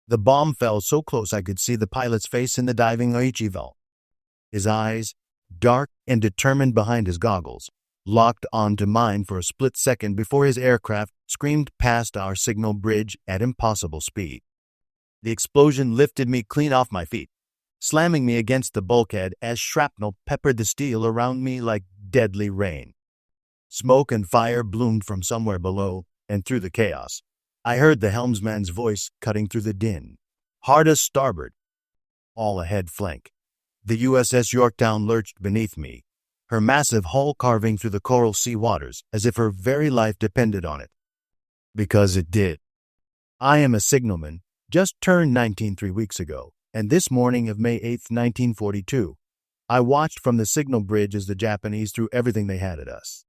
The bomb fell so close I could see the pilot's face in the diving Oichival. His eyes, dark and determined behind his goggles, locked onto mine for a split second before his aircraft screamed past our signal bridge at impossible speed. The explosion lifted me clean off my feet, slamming me against the bulkhead as shrapnel peppered the steel around me like deadly rain. Smoke and fire bloomed from somewhere below, and through the chaos, I heard the helmsman's voice cutting through the din. Hard as starboard. All ahead flank. The USS Yorktown lurched beneath me, her massive hull carving through the CoralSea waters as if her very life depended on it. Because it did. I am a signalman, just turned 19 3 weeks ago, and this morning of May 8, 1942, I watched from the signal bridge as the Japanese threw everything they had at us.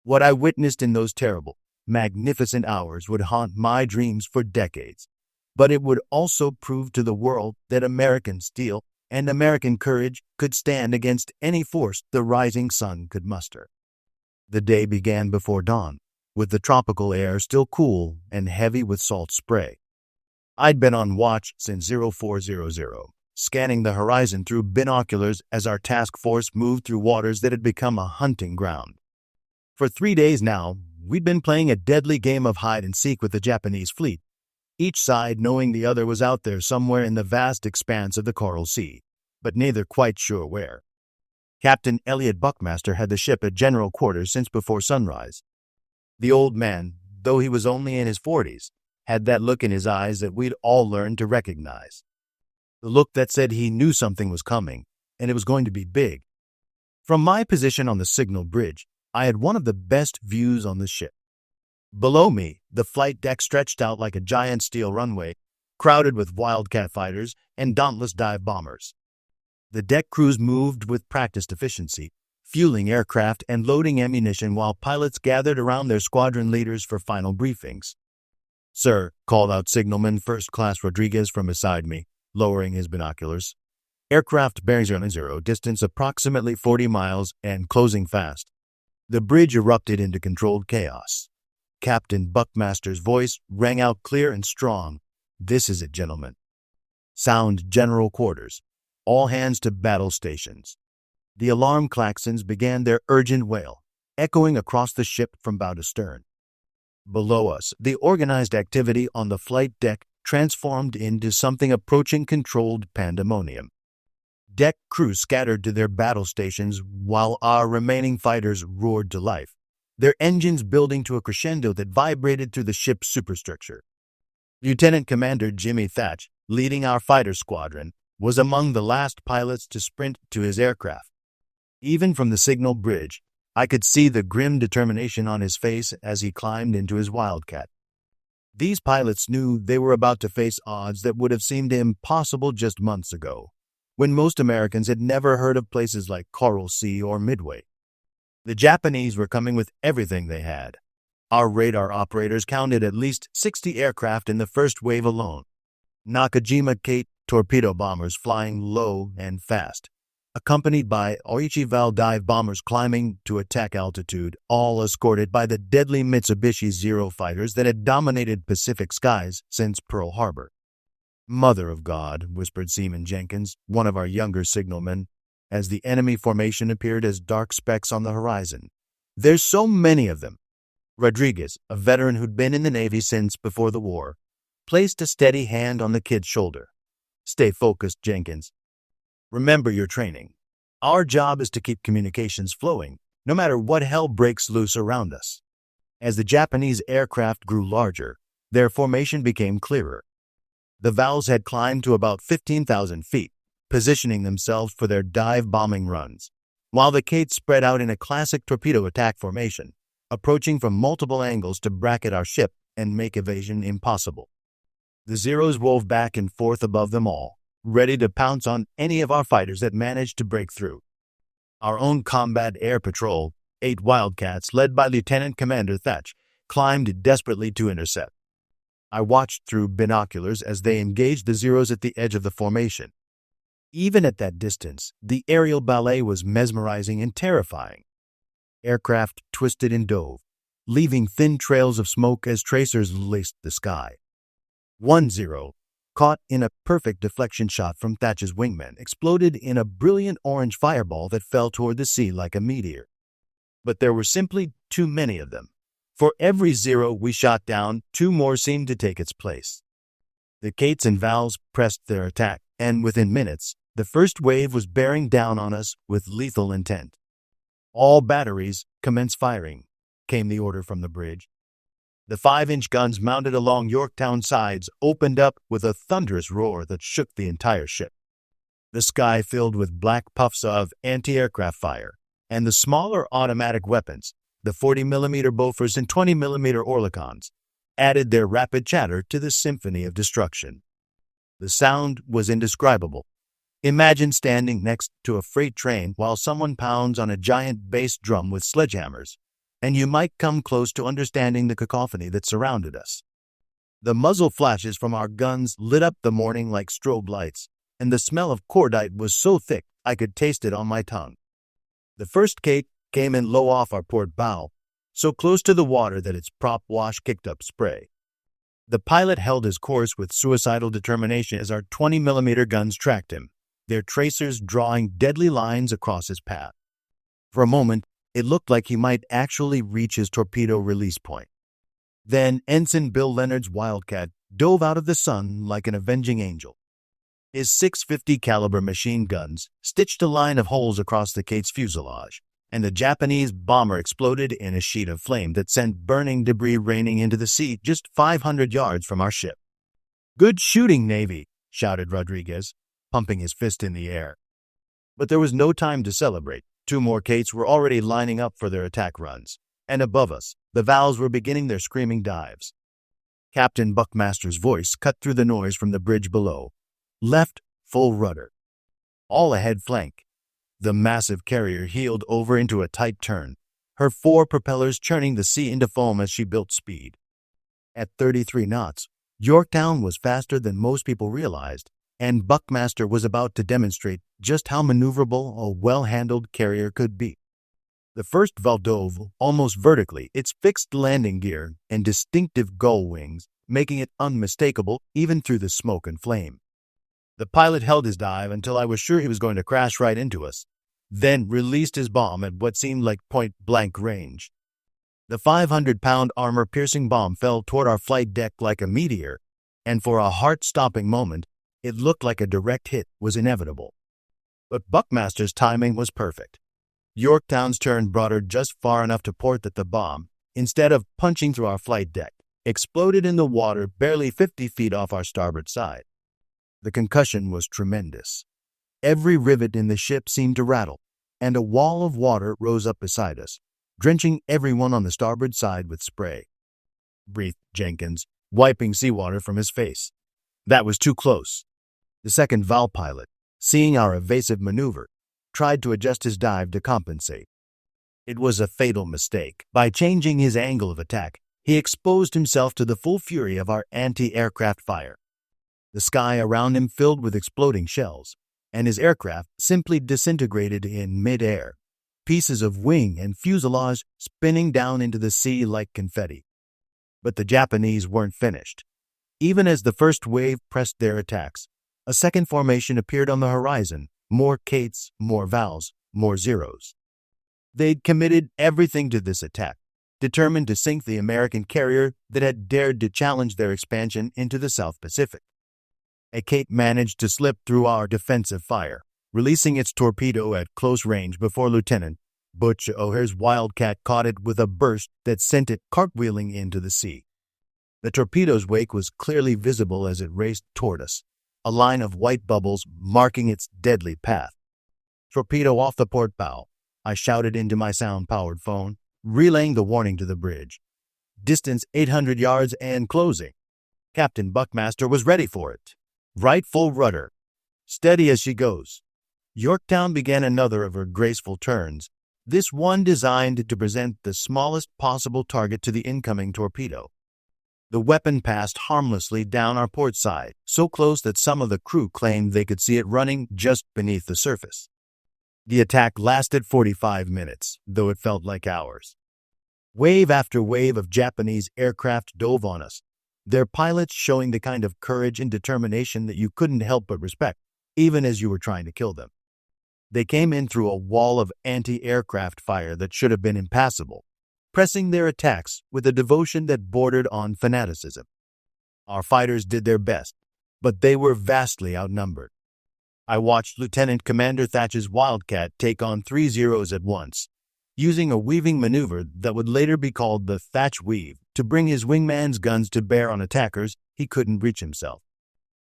What I witnessed in those terrible, magnificent hours would haunt my dreams for decades, but it would also prove to the world that American steel and American courage could stand against any force the rising sun could muster. The day began before dawn, with the tropical air still cool and heavy with salt spray. I'd been on watch since 0400, scanning the horizon through binoculars as our task force moved through waters that had become a hunting ground. For 3 days now, we'd been playing a deadly game of hide-and-seek with the Japanese fleet, each side knowing the other was out there somewhere in the vast expanse of the CoralSea, but neither quite sure where. Captain Elliott Buckmaster had the ship at general quarters since before sunrise. The old man, though he was only in his 40s, had that look in his eyes that we'd all learned to recognize. The look that said he knew something was coming, and it was going to be big. From my position on the signal bridge, I had one of the best views on the ship. Below me, the flight deck stretched out like a giant steel runway, crowded with Wildcat fighters and dauntless dive bombers. The deck crews moved with practiced efficiency, fueling aircraft and loading ammunition while pilots gathered around their squadron leaders for final briefings. "Sir," called out signalman First Class Rodriguez from beside me, lowering his binoculars. "Aircraft bearing 0, distance approximately 40 miles and closing fast." The bridge erupted into controlled chaos. Captain Buckmaster's voice rang out clear and strong. "This is it, gentlemen. Sound general quarters. All hands to battle stations." The alarm klaxons began their urgent wail, echoing across the ship from bow to stern. Below us, the organized activity on the flight deck transformed into something approaching controlled pandemonium. Deck crews scattered to their battle stations while our remaining fighters roared to life, their engines building to a crescendo that vibrated through the ship's superstructure. Lieutenant Commander Jimmy Thach, leading our fighter squadron, was among the last pilots to sprint to his aircraft. Even from the signal bridge, I could see the grim determination on his face as he climbed into his Wildcat. These pilots knew they were about to face odds that would have seemed impossible just months ago, when most Americans had never heard of places like CoralSea or Midway. The Japanese were coming with everything they had. Our radar operators counted at least 60 aircraft in the first wave alone. Nakajima Kate torpedo bombers flying low and fast, accompanied by Oichival dive bombers climbing to attack altitude, all escorted by the deadly Mitsubishi Zero fighters that had dominated Pacific skies since Pearl Harbor. "Mother of God," whispered Seaman Jenkins, one of our younger signalmen, as the enemy formation appeared as dark specks on the horizon. "There's so many of them." Rodriguez, a veteran who'd been in the Navy since before the war, placed a steady hand on the kid's shoulder. "Stay focused, Jenkins. Remember your training. Our job is to keep communications flowing, no matter what hell breaks loose around us." As the Japanese aircraft grew larger, their formation became clearer. The Vals had climbed to about 15,000 feet, positioning themselves for their dive bombing runs, while the Kates spread out in a classic torpedo attack formation, approaching from multiple angles to bracket our ship and make evasion impossible. The Zeros wove back and forth above them all, ready to pounce on any of our fighters that managed to break through. Our own combat air patrol, 8 Wildcats led by Lieutenant Commander Thach, climbed desperately to intercept. I watched through binoculars as they engaged the Zeros at the edge of the formation. Even at that distance, the aerial ballet was mesmerizing and terrifying. Aircraft twisted and dove, leaving thin trails of smoke as tracers laced the sky. One Zero, caught in a perfect deflection shot from Thach's wingman, exploded in a brilliant orange fireball that fell toward the sea like a meteor. But there were simply too many of them. For every zero we shot down, two more seemed to take its place. The Cates and Vals pressed their attack, and within minutes, the first wave was bearing down on us with lethal intent. "All batteries, commence firing," came the order from the bridge. The 5-inch guns mounted along Yorktown's sides opened up with a thunderous roar that shook the entire ship. The sky filled with black puffs of anti-aircraft fire, and the smaller automatic weapons, the 40mm Bofors and 20mm Oerlikons, added their rapid chatter to the symphony of destruction. The sound was indescribable. Imagine standing next to a freight train while someone pounds on a giant bass drum with sledgehammers, and you might come close to understanding the cacophony that surrounded us. The muzzle flashes from our guns lit up the morning like strobe lights, and the smell of cordite was so thick I could taste it on my tongue. The first Cate came in low off our port bow, so close to the water that its prop wash kicked up spray. The pilot held his course with suicidal determination as our 20mm guns tracked him, their tracers drawing deadly lines across his path. For a moment, it looked like he might actually reach his torpedo release point. Then Ensign Bill Leonard's Wildcat dove out of the sun like an avenging angel. His .650 caliber machine guns stitched a line of holes across the Cate's fuselage, and the Japanese bomber exploded in a sheet of flame that sent burning debris raining into the sea just 500 yards from our ship. "Good shooting, Navy," shouted Rodriguez, pumping his fist in the air. But there was no time to celebrate. Two more Cates were already lining up for their attack runs, and above us, the Vals were beginning their screaming dives. Captain Buckmaster's voice cut through the noise from the bridge below. "Left, full rudder. All ahead flank." The massive carrier heeled over into a tight turn, her 4 propellers churning the sea into foam as she built speed. At 33 knots, Yorktown was faster than most people realized, and Buckmaster was about to demonstrate just how maneuverable a well-handled carrier could be. The first Val dove almost vertically, its fixed landing gear and distinctive gull wings making it unmistakable even through the smoke and flame. The pilot held his dive until I was sure he was going to crash right into us, then released his bomb at what seemed like point-blank range. The 500-pound armor-piercing bomb fell toward our flight deck like a meteor, and for a heart-stopping moment, it looked like a direct hit was inevitable. But Buckmaster's timing was perfect. Yorktown's turn brought her just far enough to port that the bomb, instead of punching through our flight deck, exploded in the water barely 50 feet off our starboard side. The concussion was tremendous. Every rivet in the ship seemed to rattle, and a wall of water rose up beside us, drenching everyone on the starboard side with spray. Breathed Jenkins, wiping seawater from his face. That was too close. The second Val pilot, seeing our evasive maneuver, tried to adjust his dive to compensate. It was a fatal mistake. By changing his angle of attack, he exposed himself to the full fury of our anti-aircraft fire. The sky around him filled with exploding shells, and his aircraft simply disintegrated in mid-air, pieces of wing and fuselage spinning down into the sea like confetti. But the Japanese weren't finished. Even as the first wave pressed their attacks, a second formation appeared on the horizon, more Cates, more Vals, more Zeros. They'd committed everything to this attack, determined to sink the American carrier that had dared to challenge their expansion into the South Pacific. A Cate managed to slip through our defensive fire, releasing its torpedo at close range before Lieutenant Butch O'Hare's Wildcat caught it with a burst that sent it cartwheeling into the sea. The torpedo's wake was clearly visible as it raced toward us, a line of white bubbles marking its deadly path. "Torpedo off the port bow," I shouted into my sound-powered phone, relaying the warning to the bridge. "Distance 800 yards and closing." Captain Buckmaster was ready for it. "Right full rudder. Steady as she goes." Yorktown began another of her graceful turns, this one designed to present the smallest possible target to the incoming torpedo. The weapon passed harmlessly down our port side, so close that some of the crew claimed they could see it running just beneath the surface. The attack lasted 45 minutes, though it felt like hours. Wave after wave of Japanese aircraft dove on us, their pilots showing the kind of courage and determination that you couldn't help but respect, even as you were trying to kill them. They came in through a wall of anti-aircraft fire that should have been impassable, pressing their attacks with a devotion that bordered on fanaticism. Our fighters did their best, but they were vastly outnumbered. I watched Lieutenant Commander Thach's Wildcat take on 3 Zeros at once, using a weaving maneuver that would later be called the Thach Weave to bring his wingman's guns to bear on attackers he couldn't reach himself.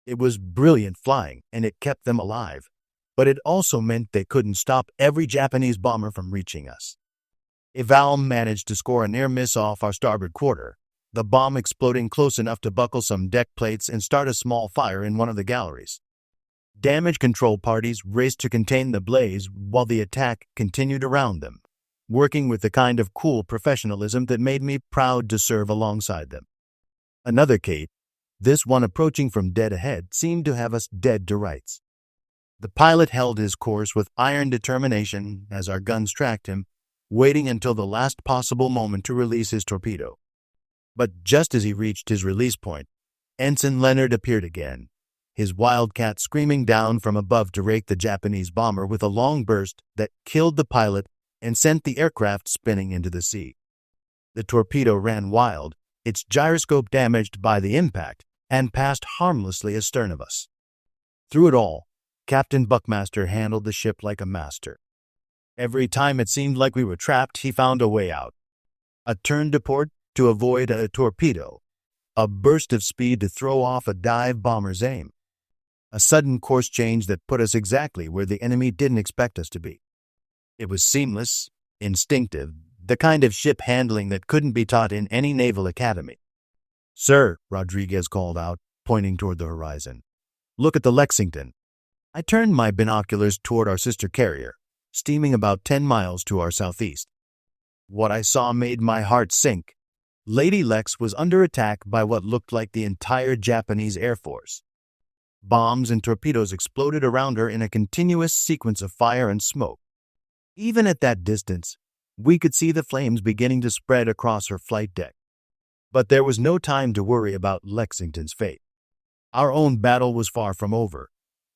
It was brilliant flying, and it kept them alive, but it also meant they couldn't stop every Japanese bomber from reaching us. Eval managed to score a near miss off our starboard quarter, the bomb exploding close enough to buckle some deck plates and start a small fire in one of the galleries. Damage control parties raced to contain the blaze while the attack continued around them, working with the kind of cool professionalism that made me proud to serve alongside them. Another Kate, this one approaching from dead ahead, seemed to have us dead to rights. The pilot held his course with iron determination as our guns tracked him, waiting until the last possible moment to release his torpedo. But just as he reached his release point, Ensign Leonard appeared again, his Wildcat screaming down from above to rake the Japanese bomber with a long burst that killed the pilot and sent the aircraft spinning into the sea. The torpedo ran wild, its gyroscope damaged by the impact, and passed harmlessly astern of us. Through it all, Captain Buckmaster handled the ship like a master. Every time it seemed like we were trapped, he found a way out. A turn to port to avoid a torpedo, a burst of speed to throw off a dive bomber's aim, a sudden course change that put us exactly where the enemy didn't expect us to be. It was seamless, instinctive, the kind of ship handling that couldn't be taught in any naval academy. "Sir," Rodriguez called out, pointing toward the horizon. "Look at the Lexington." I turned my binoculars toward our sister carrier, steaming about 10 miles to our southeast. What I saw made my heart sink. Lady Lex was under attack by what looked like the entire Japanese Air Force. Bombs and torpedoes exploded around her in a continuous sequence of fire and smoke. Even at that distance, we could see the flames beginning to spread across her flight deck. But there was no time to worry about Lexington's fate. Our own battle was far from over.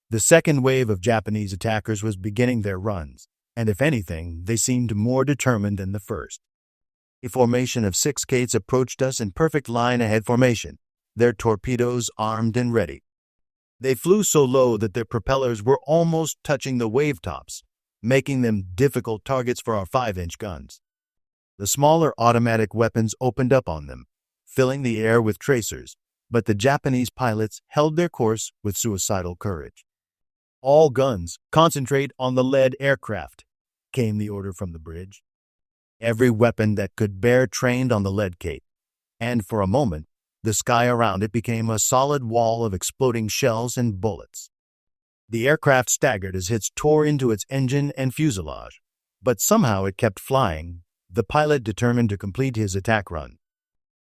The second wave of Japanese attackers was beginning their runs, and if anything, they seemed more determined than the first. A formation of 6 Kates approached us in perfect line-ahead formation, their torpedoes armed and ready. They flew so low that their propellers were almost touching the wave tops, making them difficult targets for our 5-inch guns. The smaller automatic weapons opened up on them, filling the air with tracers, but the Japanese pilots held their course with suicidal courage. "All guns, concentrate on the lead aircraft," came the order from the bridge. Every weapon that could bear trained on the lead Kate, and for a moment, the sky around it became a solid wall of exploding shells and bullets. The aircraft staggered as hits tore into its engine and fuselage, but somehow it kept flying, the pilot determined to complete his attack run.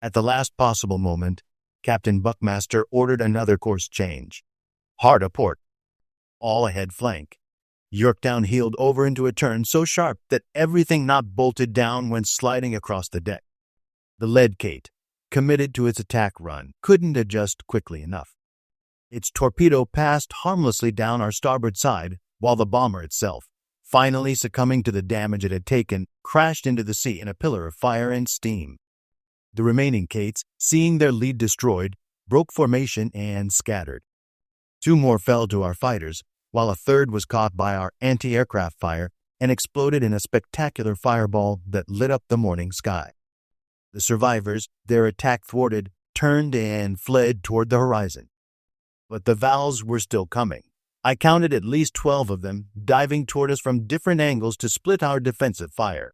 At the last possible moment, Captain Buckmaster ordered another course change. Hard a port. All ahead flank. Yorktown heeled over into a turn so sharp that everything not bolted down went sliding across the deck. The lead Kate, committed to its attack run, couldn't adjust quickly enough. Its torpedo passed harmlessly down our starboard side, while the bomber itself, finally succumbing to the damage it had taken, crashed into the sea in a pillar of fire and steam. The remaining Kates, seeing their lead destroyed, broke formation and scattered. 2 more fell to our fighters, while a third was caught by our anti-aircraft fire and exploded in a spectacular fireball that lit up the morning sky. The survivors, their attack thwarted, turned and fled toward the horizon. But the Vals were still coming. I counted at least 12 of them, diving toward us from different angles to split our defensive fire.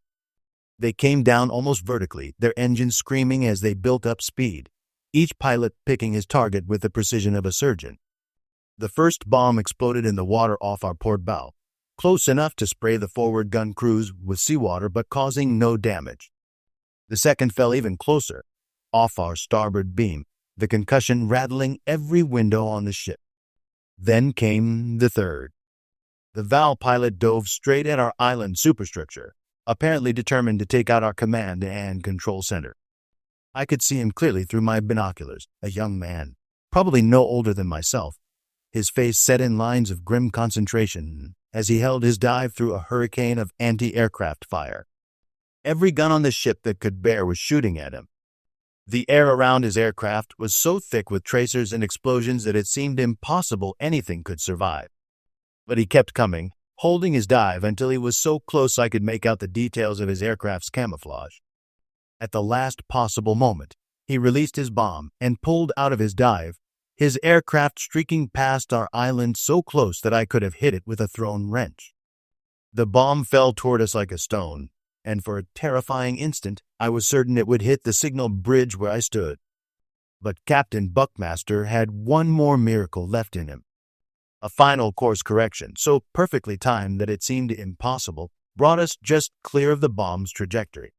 They came down almost vertically, their engines screaming as they built up speed, each pilot picking his target with the precision of a surgeon. The first bomb exploded in the water off our port bow, close enough to spray the forward gun crews with seawater but causing no damage. The second fell even closer, off our starboard beam, the concussion rattling every window on the ship. Then came the third. The Val pilot dove straight at our island superstructure, apparently determined to take out our command and control center. I could see him clearly through my binoculars, a young man, probably no older than myself, his face set in lines of grim concentration as he held his dive through a hurricane of anti-aircraft fire. Every gun on the ship that could bear was shooting at him. The air around his aircraft was so thick with tracers and explosions that it seemed impossible anything could survive. But he kept coming, holding his dive until he was so close I could make out the details of his aircraft's camouflage. At the last possible moment, he released his bomb and pulled out of his dive, his aircraft streaking past our island so close that I could have hit it with a thrown wrench. The bomb fell toward us like a stone, and for a terrifying instant, I was certain it would hit the signal bridge where I stood. But Captain Buckmaster had one more miracle left in him. A final course correction, so perfectly timed that it seemed impossible, brought us just clear of the bomb's trajectory.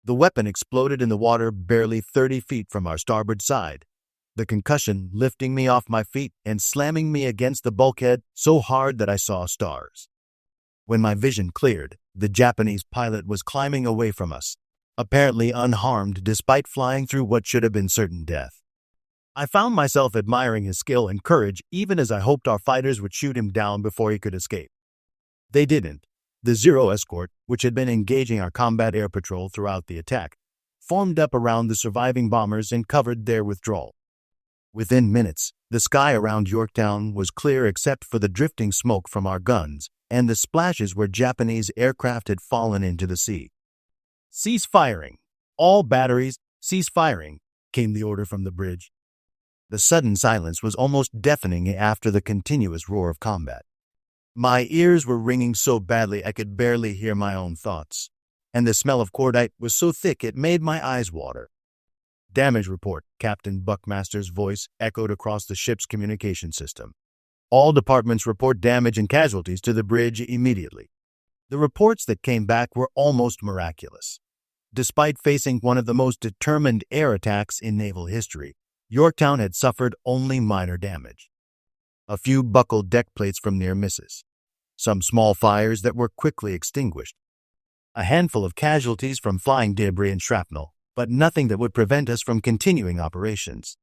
The weapon exploded in the water barely 30 feet from our starboard side, the concussion lifting me off my feet and slamming me against the bulkhead so hard that I saw stars. When my vision cleared, the Japanese pilot was climbing away from us, apparently unharmed despite flying through what should have been certain death. I found myself admiring his skill and courage even as I hoped our fighters would shoot him down before he could escape. They didn't. The Zero escort, which had been engaging our combat air patrol throughout the attack, formed up around the surviving bombers and covered their withdrawal. Within minutes, the sky around Yorktown was clear except for the drifting smoke from our guns and the splashes where Japanese aircraft had fallen into the sea. "Cease firing! All batteries, cease firing!" came the order from the bridge. The sudden silence was almost deafening after the continuous roar of combat. My ears were ringing so badly I could barely hear my own thoughts, and the smell of cordite was so thick it made my eyes water. "Damage report," Captain Buckmaster's voice echoed across the ship's communication system. "All departments report damage and casualties to the bridge immediately." The reports that came back were almost miraculous. Despite facing one of the most determined air attacks in naval history, Yorktown had suffered only minor damage. A few buckled deck plates from near misses, some small fires that were quickly extinguished, a handful of casualties from flying debris and shrapnel, but nothing that would prevent us from continuing operations.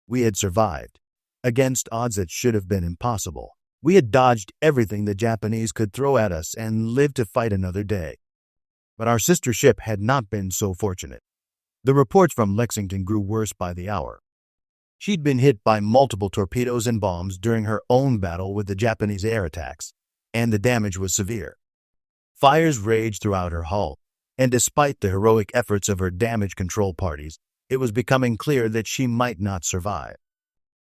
We had survived, against odds that should have been impossible. We had dodged everything the Japanese could throw at us and lived to fight another day. But our sister ship had not been so fortunate. The reports from Lexington grew worse by the hour. She'd been hit by multiple torpedoes and bombs during her own battle with the Japanese air attacks, and the damage was severe. Fires raged throughout her hull, and despite the heroic efforts of her damage control parties, it was becoming clear that she might not survive.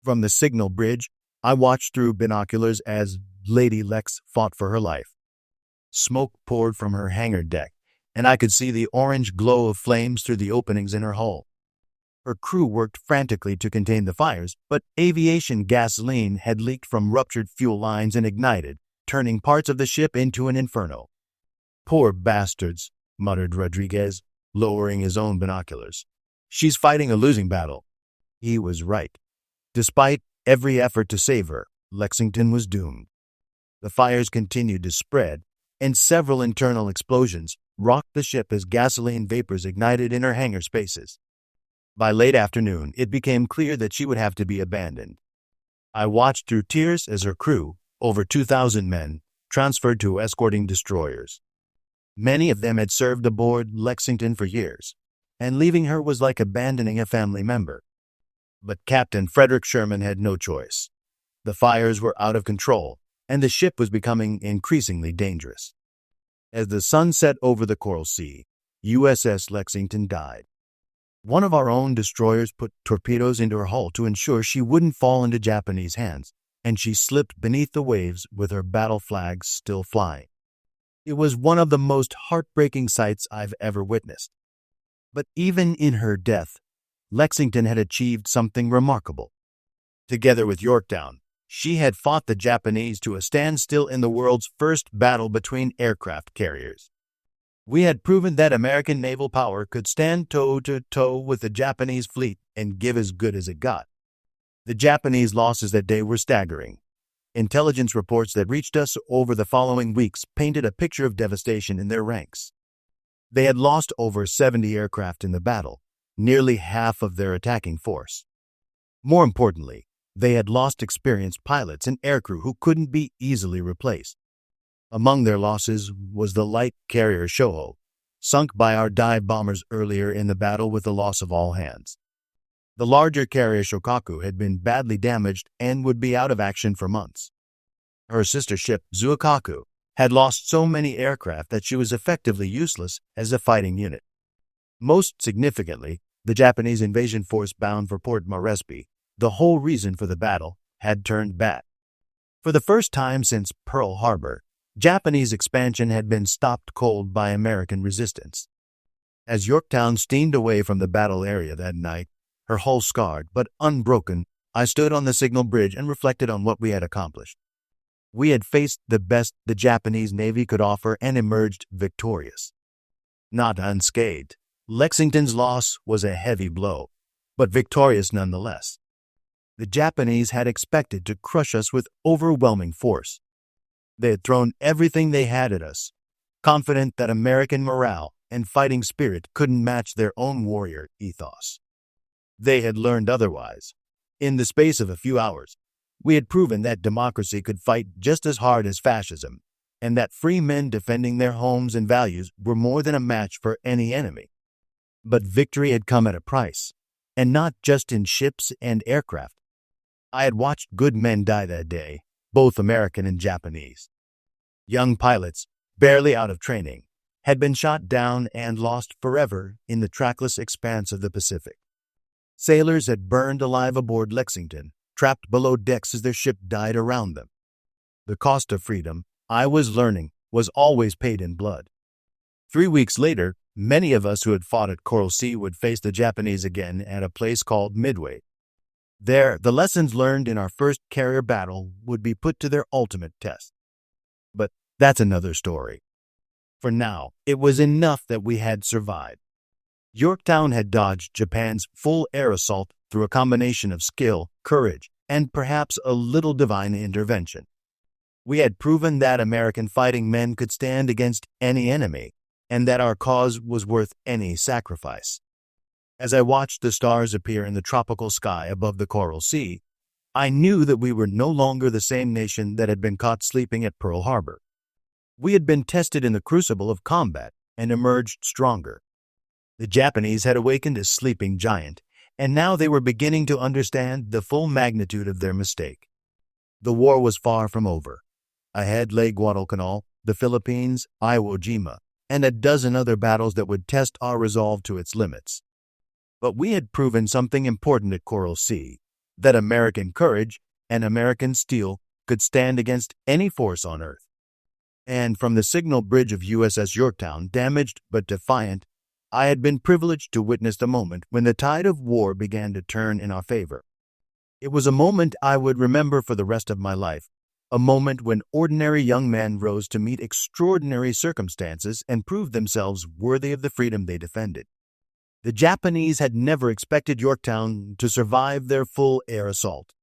From the signal bridge, I watched through binoculars as Lady Lex fought for her life. Smoke poured from her hangar deck, and I could see the orange glow of flames through the openings in her hull. Her crew worked frantically to contain the fires, but aviation gasoline had leaked from ruptured fuel lines and ignited, turning parts of the ship into an inferno. "Poor bastards," muttered Rodriguez, lowering his own binoculars. "She's fighting a losing battle." He was right. Despite every effort to save her, Lexington was doomed. The fires continued to spread, and several internal explosions rocked the ship as gasoline vapors ignited in her hangar spaces. By late afternoon, it became clear that she would have to be abandoned. I watched through tears as her crew, over 2,000 men, transferred to escorting destroyers. Many of them had served aboard Lexington for years, and leaving her was like abandoning a family member. But Captain Frederick Sherman had no choice. The fires were out of control, and the ship was becoming increasingly dangerous. As the sun set over the CoralSea, USS Lexington died. One of our own destroyers put torpedoes into her hull to ensure she wouldn't fall into Japanese hands, and she slipped beneath the waves with her battle flags still flying. It was one of the most heartbreaking sights I've ever witnessed. But even in her death, Lexington had achieved something remarkable. Together with Yorktown, she had fought the Japanese to a standstill in the world's first battle between aircraft carriers. We had proven that American naval power could stand toe-to-toe with the Japanese fleet and give as good as it got. The Japanese losses that day were staggering. Intelligence reports that reached us over the following weeks painted a picture of devastation in their ranks. They had lost over 70 aircraft in the battle, nearly half of their attacking force. More importantly, they had lost experienced pilots and aircrew who couldn't be easily replaced. Among their losses was the light carrier Shoho, sunk by our dive bombers earlier in the battle with the loss of all hands. The larger carrier Shokaku had been badly damaged and would be out of action for months. Her sister ship, Zuikaku, had lost so many aircraft that she was effectively useless as a fighting unit. Most significantly, the Japanese invasion force bound for Port Moresby, the whole reason for the battle, had turned bad. For the first time since Pearl Harbor, Japanese expansion had been stopped cold by American resistance. As Yorktown steamed away from the battle area that night, her hull scarred but unbroken, I stood on the signal bridge and reflected on what we had accomplished. We had faced the best the Japanese Navy could offer and emerged victorious. Not unscathed, Lexington's loss was a heavy blow, but victorious nonetheless. The Japanese had expected to crush us with overwhelming force. They had thrown everything they had at us, confident that American morale and fighting spirit couldn't match their own warrior ethos. They had learned otherwise. In the space of a few hours, we had proven that democracy could fight just as hard as fascism, and that free men defending their homes and values were more than a match for any enemy. But victory had come at a price, and not just in ships and aircraft. I had watched good men die that day, both American and Japanese. Young pilots, barely out of training, had been shot down and lost forever in the trackless expanse of the Pacific. Sailors had burned alive aboard Lexington, trapped below decks as their ship died around them. The cost of freedom, I was learning, was always paid in blood. 3 weeks later, many of us who had fought at CoralSea would face the Japanese again at a place called Midway. There, the lessons learned in our first carrier battle would be put to their ultimate test. But that's another story. For now, it was enough that we had survived. Yorktown had dodged Japan's full air assault through a combination of skill, courage, and perhaps a little divine intervention. We had proven that American fighting men could stand against any enemy, and that our cause was worth any sacrifice. As I watched the stars appear in the tropical sky above the Coral Sea, I knew that we were no longer the same nation that had been caught sleeping at Pearl Harbor. We had been tested in the crucible of combat and emerged stronger. The Japanese had awakened a sleeping giant, and now they were beginning to understand the full magnitude of their mistake. The war was far from over. Ahead lay Guadalcanal, the Philippines, Iwo Jima, and a dozen other battles that would test our resolve to its limits. But we had proven something important at CoralSea, that American courage and American steel could stand against any force on Earth. And from the signal bridge of USS Yorktown, damaged but defiant, I had been privileged to witness the moment when the tide of war began to turn in our favor. It was a moment I would remember for the rest of my life, a moment when ordinary young men rose to meet extraordinary circumstances and proved themselves worthy of the freedom they defended. The Japanese had never expected Yorktown to survive their full air assault.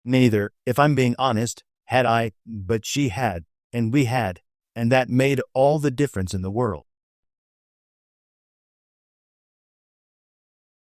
Neither, if I'm being honest, had I, but she had, and we had, and that made all the difference in the world.